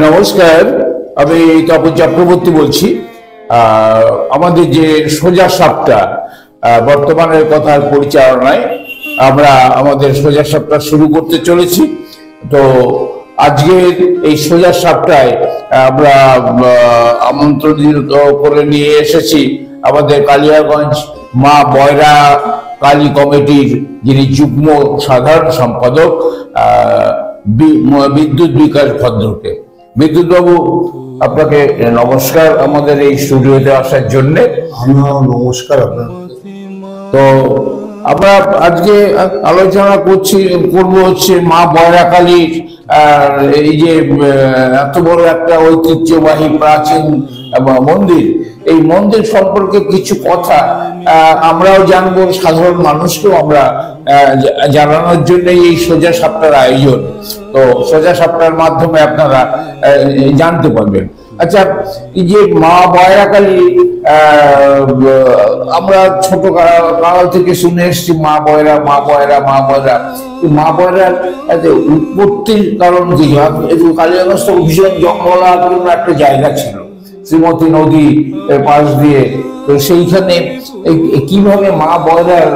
নমস্কার, আমি তপন চক্রবর্তী বলছি। আমাদের যে সোজা সাপটা বর্তমানের কথার পরিচালনায় আমরা আমাদের সোজা সাপটা শুরু করতে চলেছি। তো আজকের এই সোজা সাপটায় আমরা আমন্ত্রিত করে নিয়ে এসেছি আমাদের কালিয়াগঞ্জ মা বয়রা কালী কমিটির যিনি যুগ্ম সাধারণ সম্পাদক বিদ্যুৎ বিকাশ ভদ্রকে। বিদ্যুৎ বাবু, আপনাকে নমস্কার আমাদের এই স্টুডিওতে আসার জন্য। নমস্কার আপনার। তো আমরা আজকে আলোচনা করবো হচ্ছে মা বয়রা কালীর এই যে এত বড় একটা ঐতিহ্যবাহী প্রাচীন মন্দির, এই মন্দির সম্পর্কে কিছু কথা আমরাও জানবো, সাধারণ মানুষকেও আমরা জানানোর জন্য এই সোজা সাপটার আয়োজন। তো সোজা সাপটার মাধ্যমে আপনারা জানতে পারবেন। আচ্ছা, এই যে মা বয়রা কালী, আমরা ছোট কাল থেকে শুনে এসছি মা বয়রা মা বয়রা মা বয়রা। মা বয়রার উৎপত্তির কারণ কি? কালিয়াগঞ্জ তো ভীষণ জঙ্গলাপূর্ণ একটা জায়গা ছিল, শ্রীমতী নদী পাশ দিয়ে। তো সেইখানে কিভাবে মা বয়রার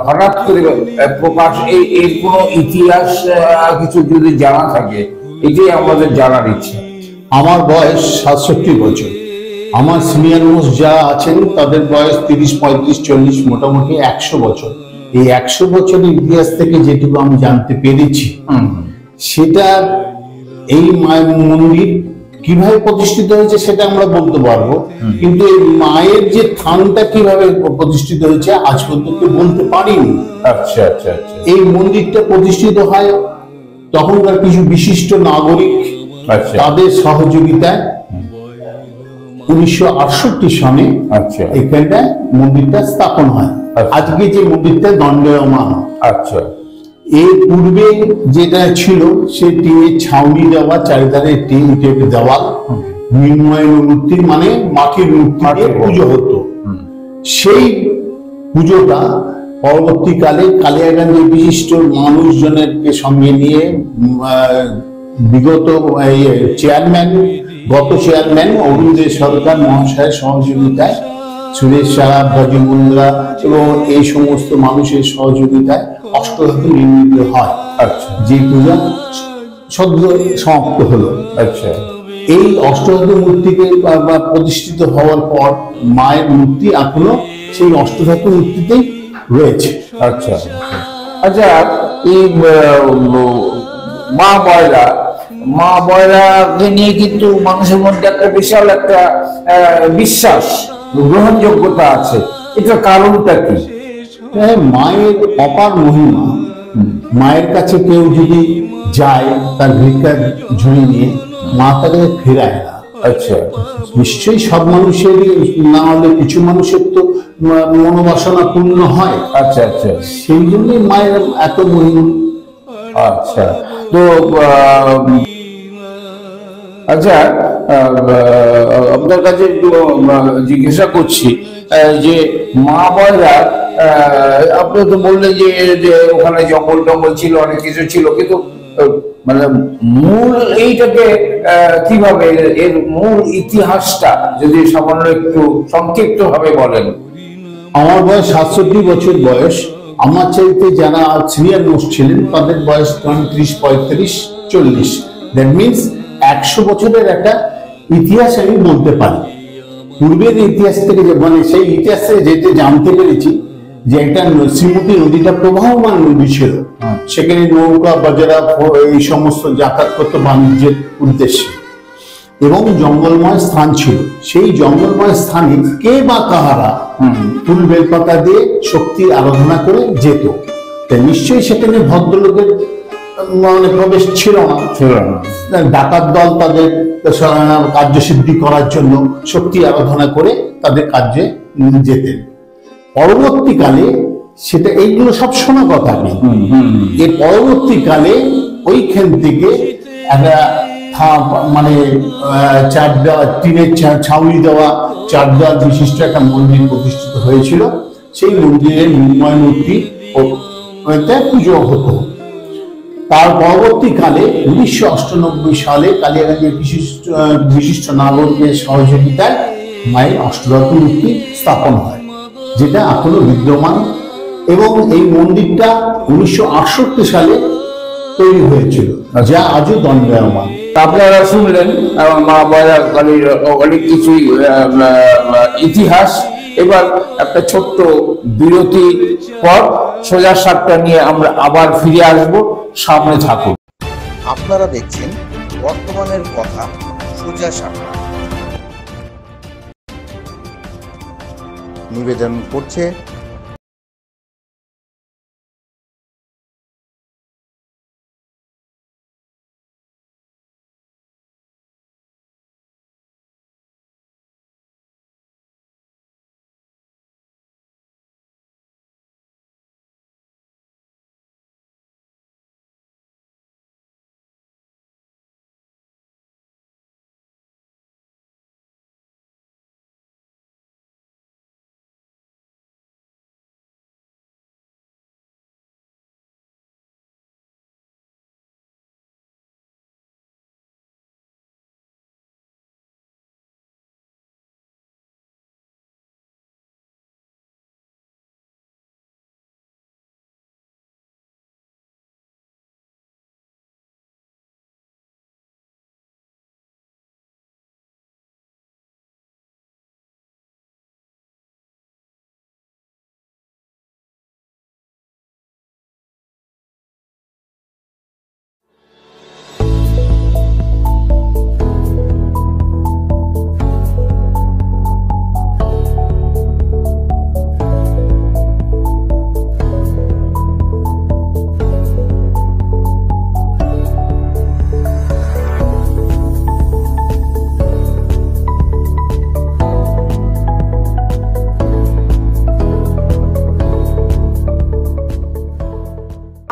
হঠাৎ করে প্রকাশ, এর কোনো ইতিহাস কিছু যদি জানা থাকে, এটাই আমাদের জানার ইচ্ছে। আমার বয়স 67 বছর। আমার সিনিয়র মোস্ট যা আছেন তাদের বয়স 30, 35, 40, মোটামুটি 100 বছর। এই 100 বছরের ইতিহাস থেকে যেটুকু আমি জানতে পেরেছি, সেটা এই মন্দির কিভাবে প্রতিষ্ঠিত হয়েছে সেটা আমরা বলতে পারবো, কিন্তু এই মায়ের যে থানটা কিভাবে প্রতিষ্ঠিত হয়েছে আজ পর্যন্ত বলতে পারিনি। আচ্ছা আচ্ছা আচ্ছা। এই মন্দিরটা প্রতিষ্ঠিত হয় তখনকার কিছু বিশিষ্ট নাগরিক তাদের সহযোগিতায় 1968 সনে এখানটা মন্দিরটা স্থাপন হয়। আজকে যে মন্দিরটা দণ্ডায়মান। আচ্ছা, এর পূর্বে যেটা ছিল সে টিনের ছাউনি দেওয়া, চারিধারে টিন টেপে দেওয়াল, মৃন্ময়ী মূর্তি মানে মাটির মূর্তি দিয়ে পুজো হতো। সেই পুজোটা পরবর্তীকালে কালিয়াগঞ্জের বিশিষ্ট মানুষজনেরকে সঙ্গে নিয়ে বিগত গত চেয়ারম্যান অরুণোদয় সরকার মহাশয়ের সহযোগিতায়, সুরেশ সাহা, ভজমুন্দ্রা এবং এই সমস্ত মানুষের সহযোগিতায় অষ্টধাতু নির্মিত হয়। আচ্ছা, যে পূজা সদ্য সমাপ্ত হলো। আচ্ছা, এই অষ্টধাতু মূর্তিকে প্রতিষ্ঠিত হওয়ার পর মায়ের মূর্তি এখনো সেই অষ্টধাতু মূর্তিতেই রয়েছে। আচ্ছা আচ্ছা। এই মা বয়রাকে নিয়ে কিন্তু মানুষের মধ্যে একটা বিশাল একটা বিশ্বাস, গ্রহণযোগ্যতা আছে। এটা কারণটা কি? মায়ের অপার মহিমা। মায়ের কাছে কেউ যদি যায় তার ভিক্ষার ঝুড়ি নিয়ে, মা তাকে ফেরায় না। আচ্ছা, নিশ্চয়ই সব মানুষেরই না হলে কিছু মানুষের তো মনোবাসনা পূর্ণ হয়। আচ্ছা আচ্ছা, সেই জন্যই মায়ের এত মহিমা। আচ্ছা, তো আচ্ছা, আপনার কাছে একটু জিজ্ঞাসা করছি যে মা বয়রা, আপনি তো বললেন যে ওখানে জঙ্গল টঙ্গল ছিল, অনেক কিছু ছিল, কিন্তু মানে মূল এইটাকে কিভাবে, এর মূল ইতিহাসটা যদি সামান্য একটু সংক্ষিপ্ত ভাবে বলেন। আমার বয়স 67 বছর বয়স। আমার চাইতে যারা সিনিয়র মোস্ট ছিলেন তাদের বয়স 30, 35, 40। দ্যাট মিনস 100 বছরের একটা ইতিহাস আমি বলতে পারি। পূর্বের ইতিহাস থেকে মানে সেই ইতিহাসে যেতে জানতে পেরেছি যে একটা শ্রীমতী নদীটা প্রবাহমান নদী ছিল, সেখানে নৌকা বাজারা এই সমস্ত যাতায়াত করতো বাণিজ্যের উদ্দেশ্যে, এবং জঙ্গলময় স্থান ছিল। সেই জঙ্গলময় স্থানে কে বা কাহারা ফুল বেলপাতা দিয়ে শক্তির আরাধনা করে যেত। তাই নিশ্চয়ই সেখানে ভদ্রলোকের মানে প্রবেশ ছিল না। ডাকাত দল তাদের কার্যসিদ্ধি করার জন্য শক্তি আরাধনা করে তাদের কার্যে যেতেন। পরবর্তীকালে সেটা, এইগুলো সব শোনা কথা নেই। এর পরবর্তীকালে ওইখান থেকে একটা মানে টিনের ছাউনি দেওয়া 4 দেওয়াল বিশিষ্ট একটা মন্দির প্রতিষ্ঠিত হয়েছিল। সেই মন্দিরের মৃন্ময় মূর্তি পুজো হতো। তার পরবর্তীকালে 1998 সালে কালিয়াগঞ্জের বিশিষ্ট নাগরিকের সহযোগিতায় মায়ের অষ্টরত্ন মূর্তি স্থাপন হয়, যেটা এখনো বিদ্যমান, এবং এই মন্দিরটা 1968 সালে তৈরি হয়েছিল, যা আজও দণ্ডায়মান। আপনারা শুনলেন মা বয়রা কালীর অনেক কিছুই ইতিহাস। এবার একটা ছোট্ট বিরতি পর সোজা সাপটা নিয়ে আমরা আবার ফিরে আসব, সামনে থাকুন। আপনারা দেখছেন বর্তমানের কথা সোজা সাপটা। নিবেদন করছে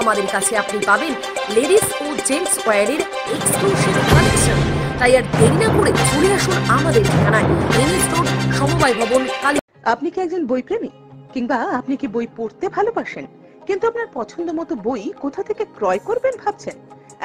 আমাদের কাছে আপনি পাবেন লেডিস ও জেন্টস ওয়্যারের এক্সক্লুসিভ কালেকশন। তাই আর দেরি না করে চলে আসুন আমাদের ঠিকানায়, এনএস রোড, সমবায় ভবন, কালী। আপনি কি একজন বই প্রেমী, কিংবা আপনি কি বই পড়তে ভালোবাসেন, কিন্তু আপনার পছন্দ মতো বই কোথা থেকে ক্রয় করবেন ভাবছেন?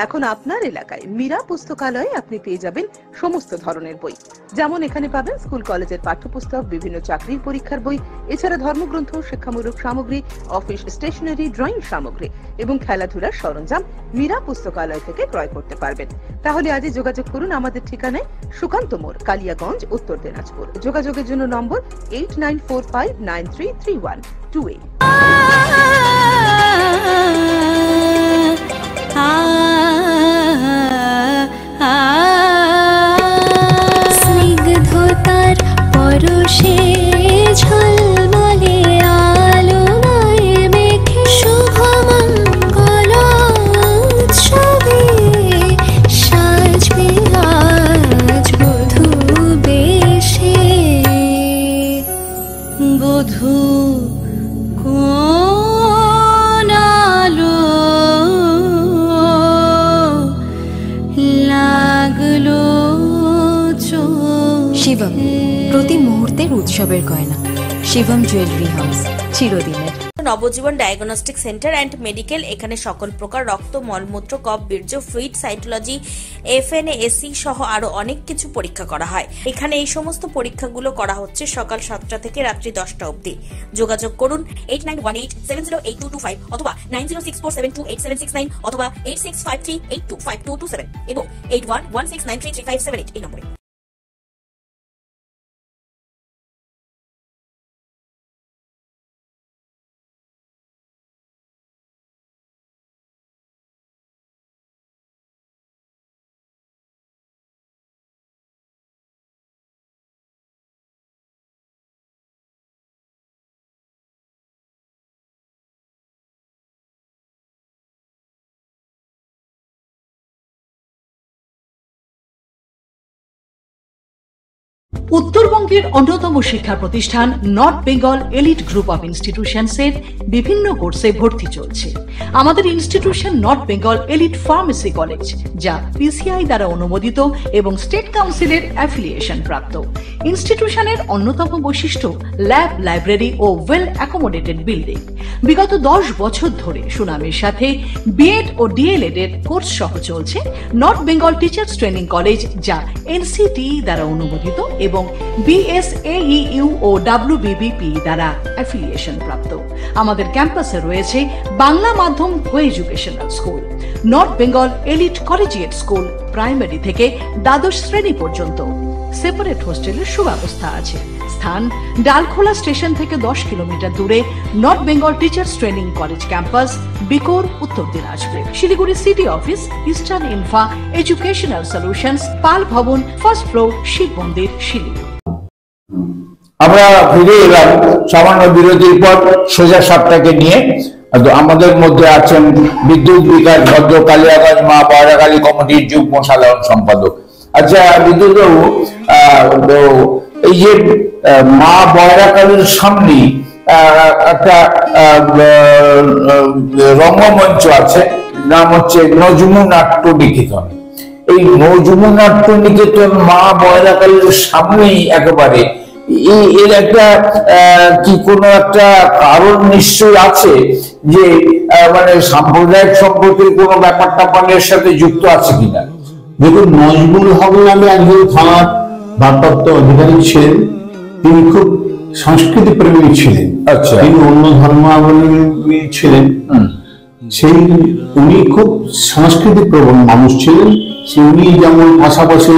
এখন আপনার এলাকায় মীরা পুস্তকালয়ে আপনি পেয়ে যাবেন সমস্ত ধরনের বই। যেমন এখানে পাবেন স্কুল কলেজের পাঠ্যপুস্তক, বিভিন্ন চাকরির পরীক্ষার বই, এছাড়া ধর্মগ্রন্থ, শিক্ষামূলক সামগ্রী, অফিস স্টেশনারি, ড্রয়িং সামগ্রী এবং খেলাধুলার সরঞ্জাম মীরা পুস্তকালয় থেকে ক্রয় করতে পারবেন। তাহলে আজই যোগাযোগ করুন আমাদের ঠিকানায়, সুকান্ত মোড়, কালিয়াগঞ্জ, উত্তর দিনাজপুর। যোগাযোগের জন্য নম্বর 8945933128। স্নিগ্ধতার পরশে ঝলমলে আলোয় মেখে শুভমঙ্গল উৎসবে সাজবে আজ বধূ বেশে। বধূ কোন আলো লাগলো শিবম, প্রতি মুহূর্তের উৎসবের গয়না। শিবম জুয়েলারি হাউস, চিরদিনের। নবজীবন ডায়াগনস্টিক সেন্টার অ্যান্ড মেডিকেল, এখানে সকল প্রকার রক্ত, মলমূত্র, কফ, বীর্য, ফ্লুইড, সাইটোলজি, এফএনএসি সহ আরো অনেক কিছু পরীক্ষা করা হয়। এখানে এই সমস্ত পরীক্ষাগুলো করা হচ্ছে সকাল 7টা থেকে রাত্রি 10টা অবধি। যোগাযোগ করুন 8918708225 অথবা 9064728769 অথবা 8653825227 এবং 8116933578 এই নম্বরে। উত্তরবঙ্গের অন্যতম শিক্ষা প্রতিষ্ঠান North Bengal Elite Group of ইনস্টিটিউশনসের বিভিন্ন কোর্সে ভর্তি চলছে। আমাদের institution North Bengal Elite Pharmacy College, যা পিসিআই দ্বারা অনুমোদিত এবং স্টেট কাউন্সিলের অ্যাফিলিয়েশন প্রাপ্ত। ইনস্টিটিউশনের অন্যতম বৈশিষ্ট্য ল্যাব, লাইব্রেরি ও ওয়েল অ্যাকোমোডেটেড বিল্ডিং। বিগত 10 বছর ধরে সুনামের সাথে বিএড ও ডিএলএড এর কোর্স সহ চলছে north Bengal Teachers Training college, যা এনসিটি দ্বারা অনুমোদিত এবং বিএসএইউ ও ডাব্লিউবিবিপি দ্বারা অ্যাফিলিয়েশন প্রাপ্ত। আমাদের ক্যাম্পাসে রয়েছে বাংলা মাধ্যম কো educational school, north Bengal elite collegiate school, primary থেকে দ্বাদশ শ্রেণী পর্যন্ত। সেপারেট হোস্টেলের সুব্যবস্থা আছে। স্থান ডালখোলা স্টেশন থেকে 10 কিলোমিটার দূরে North Bengal Teachers Training College campus, Bikor, Uttar Dinajpur. Siliguri city office, Eastern ইনফা Educational Solutions, Pal Bhavan, first floor, Shiva মন্দির, শিলিগুড়ি। আমরা ফিরে এলাম সামান্য বিরতির পর সোজা সাপটাকে নিয়ে। আমাদের মধ্যে আছেন বিদ্যুৎ বিকাশ ভদ্র কালিয়াগঞ্জ মা বয়রাকালী কমিটির যুগ্ম সাধারণ সম্পাদক। আচ্ছা বিদ্যুৎ বাবু, এই যে মা বয়রাকালীর সামনে একটা রঙ্গমঞ্চ আছে, নাম হচ্ছে নজমু নাট্য নিকেতন। এই নজমু নাট্য নিকেতন মা বয়রাকালীর সামনেই একেবারে এর একটা কি কোনো একটা কারণ নিশ্চয়ই আছে যে মানে সাম্প্রদায়িক সম্পর্কের কোনো ব্যাপার ট্যাপারের সাথে যুক্ত আছে কিনা? দেখুন, নজরুল হক নামে একজন থানার ভারপ্রাপ্ত অধিকারী ছিলেন। তিনি খুব সংস্কৃতি প্রেমী ছিলেন। আচ্ছা। তিনি অন্য ধর্মাবলম্বী ছিলেন। সেই উনি খুব সংস্কৃতি প্রবণ মানুষ ছিলেন। উনি যেমন পাশাপাশি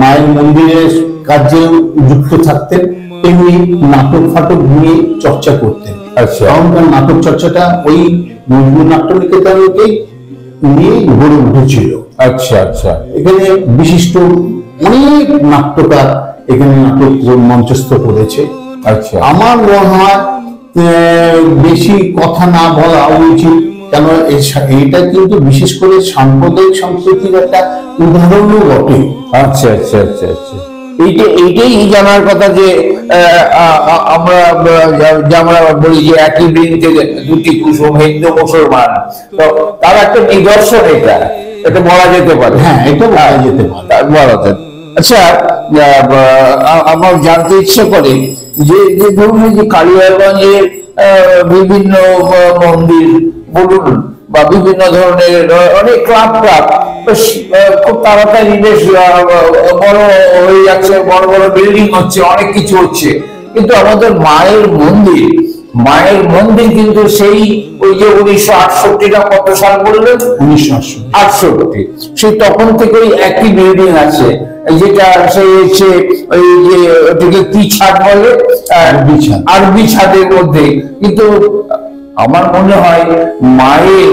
মায়ের মন্দিরের কাজে যুক্ত থাকতেন, তেমনি নাটক ফাটক নিয়ে চর্চা করতেন। আচ্ছা। তখনকার নাটক চর্চাটা ওই নজরুল নাট্য নিকেতনকে নিয়ে গড়ে উঠেছিল। আচ্ছা আচ্ছা। এখানে বিশিষ্ট অনেক নাট্যকার এখানে নাটক মঞ্চস্থ করেছে। আচ্ছা। আমার মনে হয় বেশি কথা না বলা উচিত, কেন এটা কিন্তু বিশেষ করে সাম্প্রদায়িক সম্প্রীতির একটা উদাহরণও বটে। আচ্ছা আচ্ছা আচ্ছা আচ্ছা। এইটাই জানার কথা যে আমরা বলি যে একই বৃন্তে দুটি কুসুম, হিন্দু মুসলমান, তো তার একটা নিদর্শন এটা বলা যেতে পারে। হ্যাঁ, এটা বলা যেতে পারে, বলা যায়। আচ্ছা, আমার জানতে ইচ্ছে করে যে ধরুন যে কালিয়াগঞ্জের বিভিন্ন মন্দির বলুন বা বিভিন্ন ধরনের অনেক ক্লাব খুব তাড়াতাড়ি বেশ বড় হয়ে যাচ্ছে, বড় বড় বিল্ডিং হচ্ছে, অনেক কিছু হচ্ছে, কিন্তু আমাদের মায়ের মন্দির কিন্তু সেই ওই যে 1968 না কত সাল বললেন? 1968। সেই তখন থেকে ওই একই বিল্ডিং আছে, যেটা সেই হচ্ছে ওই যে ওটাকে কি ছাদ বলে, আরবি ছাদের মধ্যে। কিন্তু আমার মনে হয় মায়ের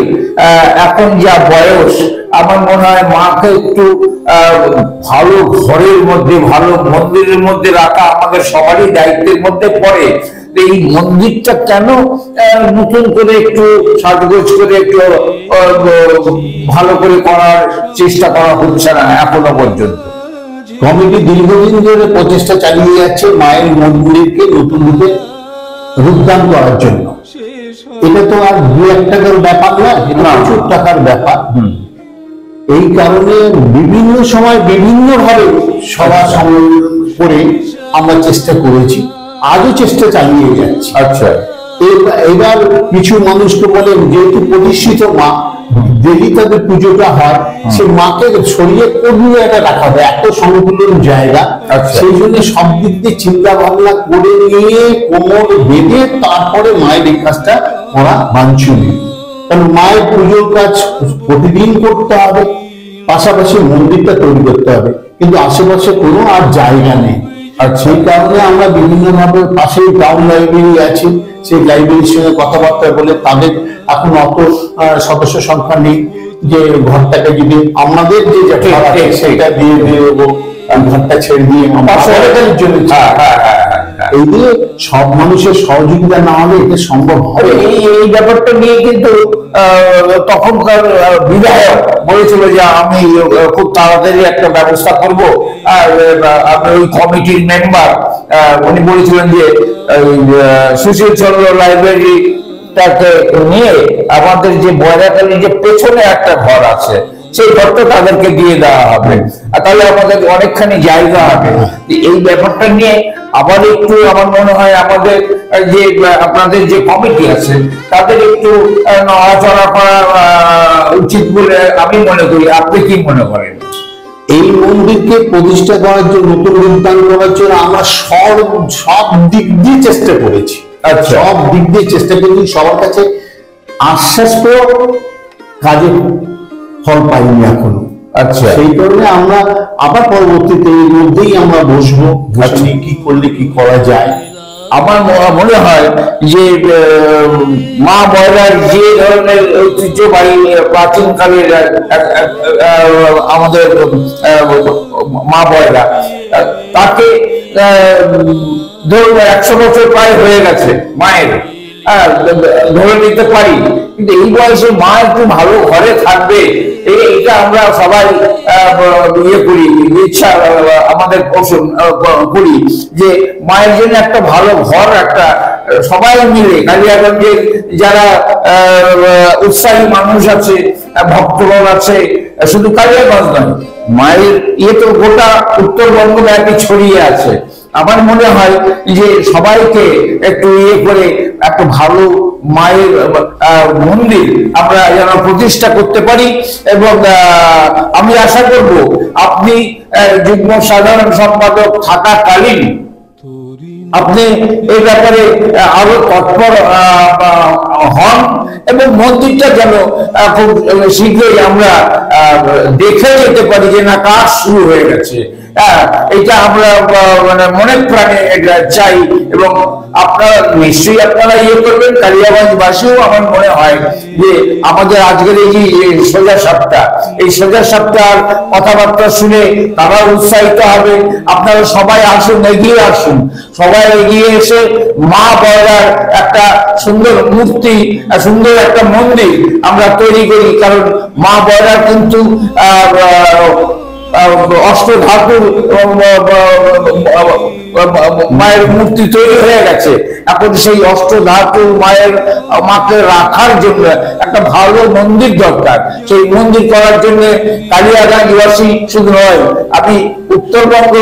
এখন যা বয়স, আমার মনে হয় মাকে একটু ভালো ঘরের মধ্যে, ভালো মন্দিরের মধ্যে রাখা আমাদের সবারই দায়িত্বের মধ্যে পড়ে। এই মন্দিরটা কেন নতুন করে একটু সাজগোজ করে একটু ভালো করে করার চেষ্টা করা হচ্ছে না এখনো পর্যন্ত? কমিটি দীর্ঘদিন ধরে প্রচেষ্টা চালিয়ে যাচ্ছে মায়ের মন্দিরকে নতুন রূপে রূপদান করার জন্য। এটা তো আর 2-1 টাকার ব্যাপার না, এটা প্রচুর টাকার ব্যাপার। এই কারণে বিভিন্ন সময় বিভিন্ন ভাবে সভা করে আমরা চেষ্টা করেছি, আজও চেষ্টা চালিয়ে যাচ্ছি। আচ্ছা। এবার কিছু মানুষকে বলে যেহেতু প্রতিষ্ঠিত মা, ডেলি তাদের পুজোটা হয়, সে মাকে সরিয়ে কমিয়ে এটা রাখা হবে, এত সংকুলন জায়গা। সেই জন্য সব দিক দিয়ে চিন্তা ভাবনা করে নিয়ে কোমর বেঁধে তারপরে মায়ের এই কাজটা করা বাঞ্ছনীয়। কারণ মায়ের পুজোর কাজ প্রতিদিন করতে হবে, পাশাপাশি মন্দিরটা তৈরি করতে হবে, কিন্তু আশেপাশে কোনো আর জায়গা নেই। আর সেই কারণে আমরা বিভিন্ন ভাবে পাশেই টাউন লাইব্রেরি আছে, সেই লাইব্রেরির সঙ্গে কথাবার্তা বলে তাদের এখন অত সদস্য সংখ্যা নেই যে ঘরটাকে যদি আমাদের যে সেটা দিয়ে দেবো, ঘরটা ছেড়ে দিয়ে জন্য। এই দিয়ে সব মানুষের সহযোগিতা না হলে এটা সম্ভব হবে। এই ব্যাপারটা নিয়ে কিন্তু তখনকার বিধায়ক বলেছিল যে আমি খুব তাড়াতাড়ি একটা ব্যবস্থা করব, আপনার ওই কমিটির মেম্বার উনি বলেছিলেন যে সুশীল চন্দ্র লাইব্রেরিটাকে নিয়ে আমাদের যে বয়রাকালীর যে পেছনে একটা ঘর আছে সেই ঘরটা তাদেরকে দিয়ে দেওয়া হবে, আর তাহলে আমাদের অনেকখানি জায়গা হবে। এই ব্যাপারটা নিয়ে আবার একটু আমার মনে হয় আমাদের যে আপনাদের যে কমিটি আছে তাদের একটু নড়াচড়া করা উচিত বলে আমি মনে করি। আপনি কি মনে করেন? এই মন্দিরকে প্রতিষ্ঠা করার জন্য, নতুন রূপদান করার জন্য আমরা সব দিক দিয়ে চেষ্টা করেছি। আচ্ছা। সব দিক দিয়ে চেষ্টা করেছি, সবার কাছে আশ্বাস পেয়েও কাজে ফল পাইনি এখনো। আচ্ছা। সেই কারণে আমরা আবার পরবর্তীতে এর মধ্যেই আমরা বসবো, বসে কি করলে কি করা যায়। আমার মনে হয় যে মা বয়রার যে ধরনের ঐতিহ্যবাহী প্রাচীনকালের আমাদের মা বয়রা, তাকে ধরুন 100 বছর প্রায় হয়ে গেছে মায়ের, ধরে নিতে পারি, কিন্তু এই বয়সে মা একটু ভালো ঘরে থাকবে এটা আমরা সবাই ইয়ে করি, ইচ্ছা আমাদের পোষণ করি যে মায়ের জন্য একটা ভালো ঘর, একটা সবাই মিলে কালিয়াগঞ্জের যারা উৎসাহী মানুষ আছে, ভক্তগণ আছে, শুধু কালিয়াগঞ্জ নয়, মায়ের ইয়ে তো গোটা উত্তরবঙ্গ ব্যাপী ছড়িয়ে আছে। আমার মনে হয় যে সবাইকে একটু ইয়ে করে একটা ভালো মায়ের মন্দির আমরা যেন প্রতিষ্ঠা করতে পারি, এবং আমি আশা করব আপনি যুগ্ম সাধারণ সম্পাদক থাকাকালীন আপনি এই ব্যাপারে আরো তৎপর হন, এবং মন্দিরটা যেন খুব শীঘ্রই আমরা দেখে যেতে পারি যে না কাজ শুরু হয়ে গেছে। এটা আমরা মানে মনের প্রাণে চাই, এবং আপনারা নিশ্চয়ই আপনারা ইয়ে করবেন। কালিয়াগঞ্জবাসীও আমার মনে হয় যে আমাদের আজকের এই যে সোজা সাপটা, এই সোজা সাপটার কথাবার্তা শুনে তারা উৎসাহিত হবে। আপনারা সবাই আসুন, এগিয়ে আসুন, সবাই এগিয়ে এসে মা বয়রার একটা সুন্দর মূর্তি, সুন্দর একটা মন্দির আমরা তৈরি করি। কারণ মা বয়রার কিন্তু অষ্টধাতুর মায়ের মূর্তি তৈরি হয়ে গেছে। এখন সেই অষ্টধাতু মাকে রাখার জন্য একটা ভালো মন্দির দরকার। সেই মন্দির করার জন্য কালিয়াগঞ্জবাসী শুধু নয়, আমি উত্তরবঙ্গ,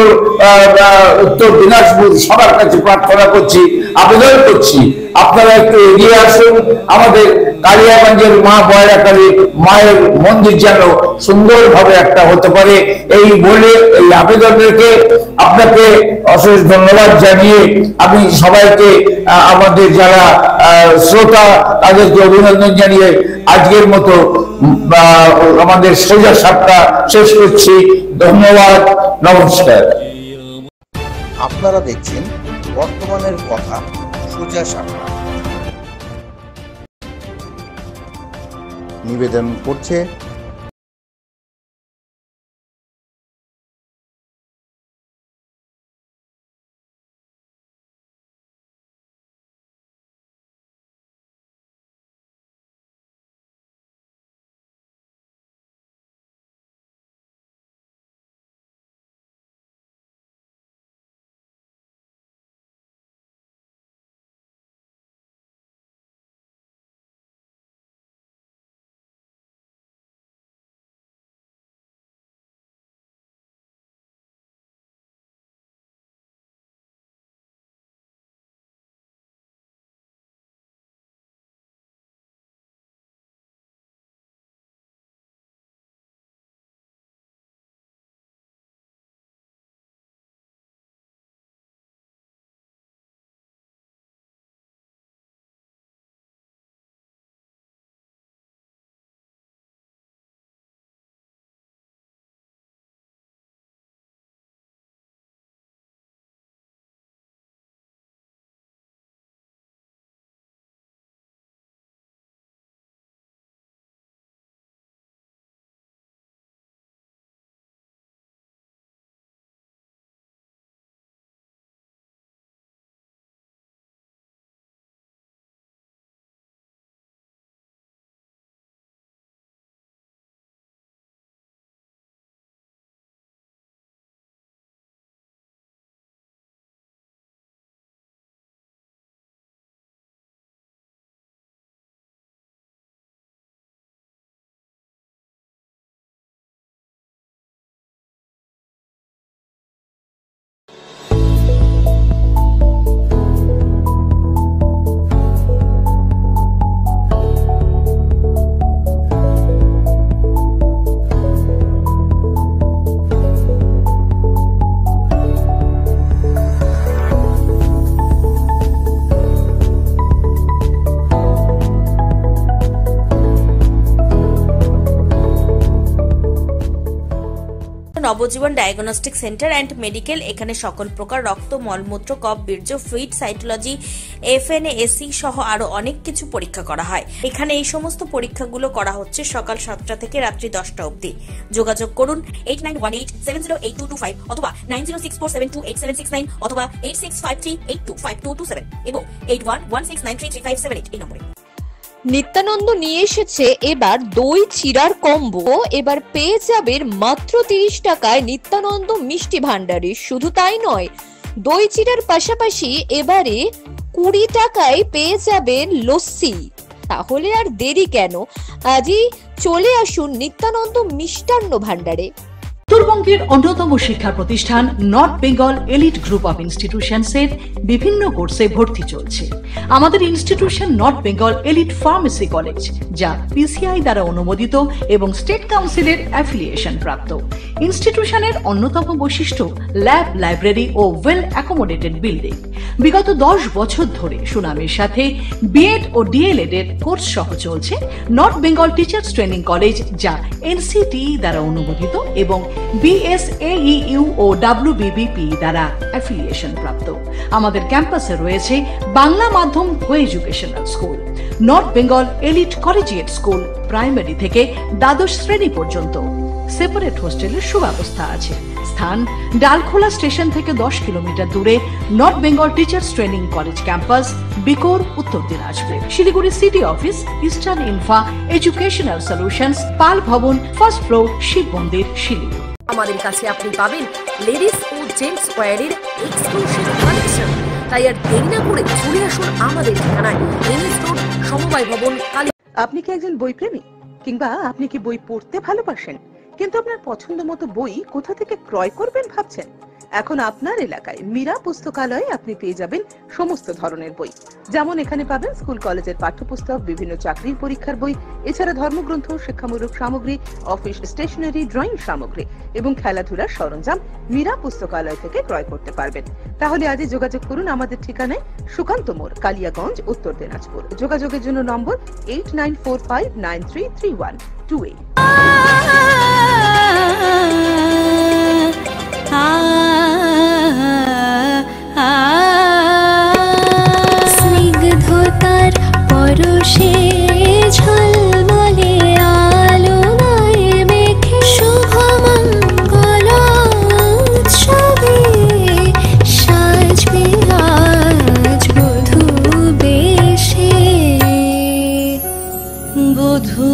উত্তর দিনাজপুর সবার কাছে প্রার্থনা করছি, আবেদন করছি, আপনারা একটু এগিয়ে আসুন। আমাদের কালিয়াগঞ্জের মা বয়রাকালী মায়ের মন্দির যেন সুন্দরভাবে একটা হতে পারে, এই বলে এই আবেদন রেখে আপনাকে অশেষ ধন্যবাদ জানিয়ে আমি সবাইকে, আমাদের যারা শ্রোতা তাদেরকে অভিনন্দন জানিয়ে আজকের মতো আমাদের সোজা সাপটা শেষ করছি। ধন্যবাদ, নমস্কার। আপনারা দেখছেন বর্তমানের কথা সোজা সাপটা। নিবেদন করছে নবজীবন ডায়াগনস্টিক সেন্টার অ্যান্ড মেডিকেল। এখানে সকল প্রকার রক্ত, মলমূত্র, কফ, বীর্য, ফ্লুইড, সাইটোলজি, FNAC সহ আরো অনেক কিছু পরীক্ষা করা হয়। এখানে এই সমস্ত পরীক্ষাগুলো করা হচ্ছে সকাল 7টা থেকে রাত্রি 10টা অবধি। যোগাযোগ করুন 8918708225 অথবা 9064728769 অথবা 8653825227 এবং 8116933578 এই নম্বরে। নিত্যানন্দ নিয়ে এসেছে এবার দই চিড়ার কম্বো। এবার পেয়ে যাবেন মাত্র 30 টাকায় নিত্যানন্দ মিষ্টি ভান্ডারে। শুধু তাই নয়, দই চিড়ার পাশাপাশি এবারে 20 টাকায় পেয়ে যাবেন লস্যি। তাহলে আর দেরি কেন, আজই চলে আসুন নিত্যানন্দ মিষ্টান্ন ভান্ডারে। উত্তরবঙ্গের অন্যতম শিক্ষা প্রতিষ্ঠান North Bengal Elite Group of ইনস্টিটিউশনসের বিভিন্ন কোর্সে ভর্তি চলছে। আমাদের institution North Bengal Elite Pharmacy College, যা PCI দ্বারা অনুমোদিত এবং স্টেট কাউন্সিলের অ্যাফিলিয়েশন প্রাপ্ত। ইনস্টিটিউশনের অন্যতম বৈশিষ্ট্য ল্যাব, লাইব্রেরি ও ওয়েল অ্যাকোমোডেটেড বিল্ডিং। বিগত 10 বছর ধরে সুনামের সাথে বিএড ও DLED এর কোর্স সহ চলছে north Bengal Teachers Training college, যা NCTE দ্বারা অনুমোদিত এবং BSAEU ও WBBP দ্বারা অ্যাফিলিয়েশন প্রাপ্ত। আমাদের ক্যাম্পাসে রয়েছে বাংলা মাধ্যম কো educational school, north Bengal elite collegiate school, primary থেকে দ্বাদশ শ্রেণী পর্যন্ত। সেপারেট হোস্টেলের সুব্যবস্থা আছে। স্থান ডালখোলা স্টেশন থেকে 10 কিলোমিটার দূরে North Bengal Teachers Training College campus, Bikor, Uttar Dinajpur. Siliguri city office, Eastern ইনফা Educational Solutions, Pal Bhavan, first floor, Shiva মন্দির, শিলিগুড়ি। আমাদের কাছে আপনি পাবেন লেডিস ও জেন্টস ওয়্যারের এক্সক্লুসিভ কালেকশন। তাই আর দেরি না করে চলে আসুন আমাদের ঠিকানায়, এনএস রোড, সমবায় ভবন, কালী। আপনি কি একজন বই প্রেমী, কিংবা আপনি কি বই পড়তে ভালোবাসেন কিন্তু আপনার পছন্দ মতো বই কোথা থেকে ক্রয় করবেন ভাবছেন? এখন আপনার এলাকায় মীরা পুস্তকালয়ে আপনি পেয়ে যাবেন সমস্ত ধরনের বই। যেমন এখানে পাবেন স্কুল কলেজের পাঠ্যপুস্তক, বিভিন্ন চাকরির পরীক্ষার বই, এছাড়া ধর্মগ্রন্থ, শিক্ষামূলক সামগ্রী, অফিস স্টেশনারি, ড্রয়িং সামগ্রী এবং খেলাধুলার সরঞ্জাম মীরা পুস্তকালয় থেকে ক্রয় করতে পারবেন। তাহলে আজই যোগাযোগ করুন আমাদের ঠিকানায়, সুকান্ত মোড়, কালিয়াগঞ্জ, উত্তর দিনাজপুর। যোগাযোগের জন্য নম্বর 8945933128। স্নিগ্ধতার পরশে ঝলমলে আলোয় মেখে শুভমঙ্গল উৎসবে সাজবে আজ বধূ বেশে। বধূ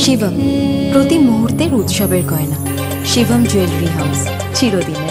শিবম, প্রতি মুহূর্তের উৎসবের গয়না। শিবম জুয়েলারি হাউস, চিরদিনের।